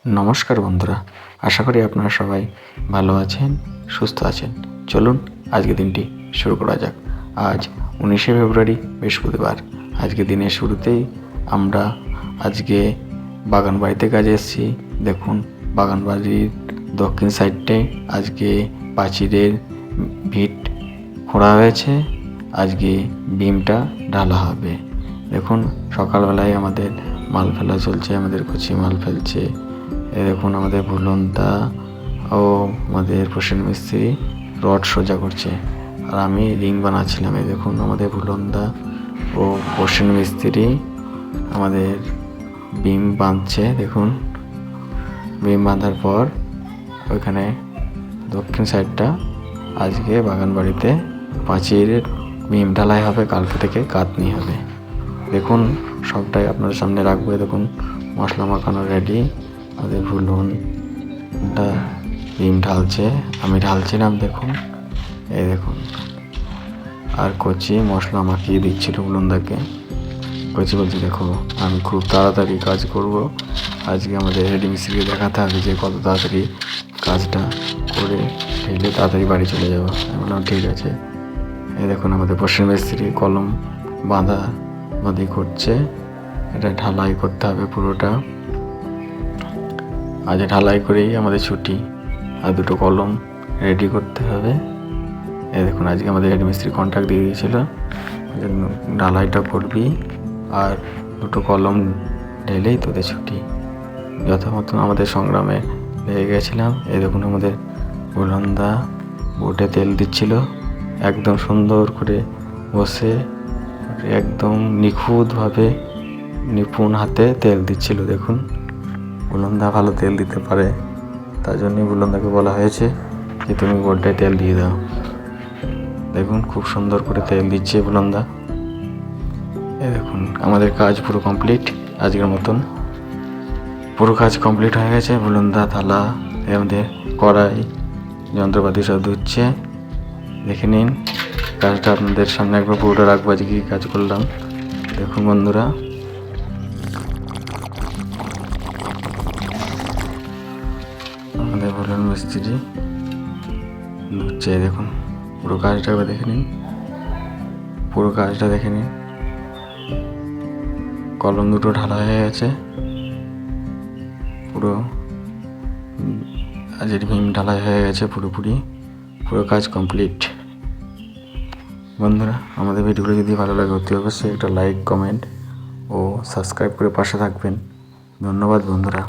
নমস্কার বন্ধুরা, আশা করি আপনারা সবাই ভালো আছেন, সুস্থ আছেন। চলুন আজকে দিনটি শুরু করা যাক। আজ 19শে ফেব্রুয়ারি, বৃহস্পতিবার। আজকে দিনের শুরুতেই আমরা আজকে বাগান বাড়িতে কাজে এসেছি। দেখুন, বাগান বাড়ির দক্ষিণ সাইডটায় আজকে প্রাচীরের ভিট খোঁড়া হয়েছে। আজকে বিমটা ঢালা হবে। দেখুন, সকালবেলায় আমাদের মাল ফেলা চলছে, আমাদের কচি মাল ফেলছে। দেখুন, আমাদের ভুলনদা ও আমাদের প্রসেন মিস্ত্রি রড সোজা করছে, আর আমি রিং বানাচ্ছিলাম। এই দেখুন, আমাদের ভুলনদা ও প্রসেন মিস্ত্রি আমাদের বিম বাঁধছে। দেখুন, বিম বাঁধার পর ওইখানে দক্ষিণ সাইডটা আজকে বাগান বাড়িতে প্রাচীরের বিম ঢালাই হবে, কালকে থেকে গাঁথনি হবে। দেখুন, সবটাই আপনাদের সামনে রাখবো। দেখুন, মশলা মাখানো রেডি। আমাদের ভুলনটা ডিম ঢালছে, আমি ঢালছিলাম। দেখুন, এই দেখুন, আর কচি মশলা মাখিয়ে দিচ্ছিল ভুলনদাকে। কচি বলছি, দেখো আমি খুব তাড়াতাড়ি কাজ করব। আজকে আমাদের হেড মিস্ত্রিকে দেখাতে হবে যে কত তাড়াতাড়ি কাজটা করে ফেলে তাড়াতাড়ি বাড়ি চলে যাবো। আমি বললাম ঠিক আছে। এই দেখুন, আমাদের পশ্চিম মিস্ত্রি কলম বাঁধি করছে। এটা ঢালাই করতে হবে পুরোটা। আজ ঢালাই করেই আমাদের ছুটি, আর দুটো কলম রেডি করতে হবে। এই দেখুন, আজকে আমাদের হেড মিস্ত্রি কন্ট্রাক্ট দিয়ে দিয়েছিল, ঢালাইটা করবি আর দুটো কলম ঢেলেই তোদের ছুটি। যথামতো আমাদের সংগ্রামে লেগে গেছিলাম। এই দেখুন, আমাদের ভুলনদা বোটে তেল দিচ্ছিল, একদম সুন্দর করে বসে একদম নিখুঁতভাবে নিপুণ হাতে তেল দিচ্ছিল। দেখুন, ভুলনদা ভালো তেল দিতে পারে, তার জন্যই ভুলনদাকে বলা হয়েছে যে তুমি বোটটায় তেল দিয়ে দাও। দেখুন, খুব সুন্দর করে তেল দিচ্ছে ভুলনদা। এই দেখুন, আমাদের কাজ পুরো কমপ্লিট। আজকের মতন পুরো কাজ কমপ্লিট হয়ে গেছে। ভুলনদা থালা, আমাদের কড়াই, যন্ত্রপাতি সব ধুচ্ছে। দেখে নিন কাজটা, আপনাদের সামনে একবার পুরোটা রাখবো আজকে কী কাজ করলাম। দেখুন বন্ধুরা, আমাদের ভুলন মিস্ত্রি ধুচ্ছে। দেখুন, পুরো কাজটা একবার দেখে নিন, পুরো কাজটা দেখে নিন। কলম দুটো ঢালা হয়ে গেছে, পুরো আজের ভীম ঢালাই হয়ে গেছে পুরোপুরি। পুরো কাজ কমপ্লিট। বন্ধুরা, আমাদের ভিডিওগুলো যদি ভালো লাগে অতি অবশ্যই একটা লাইক, কমেন্ট ও সাবস্ক্রাইব করে পাশে থাকবেন। ধন্যবাদ বন্ধুরা।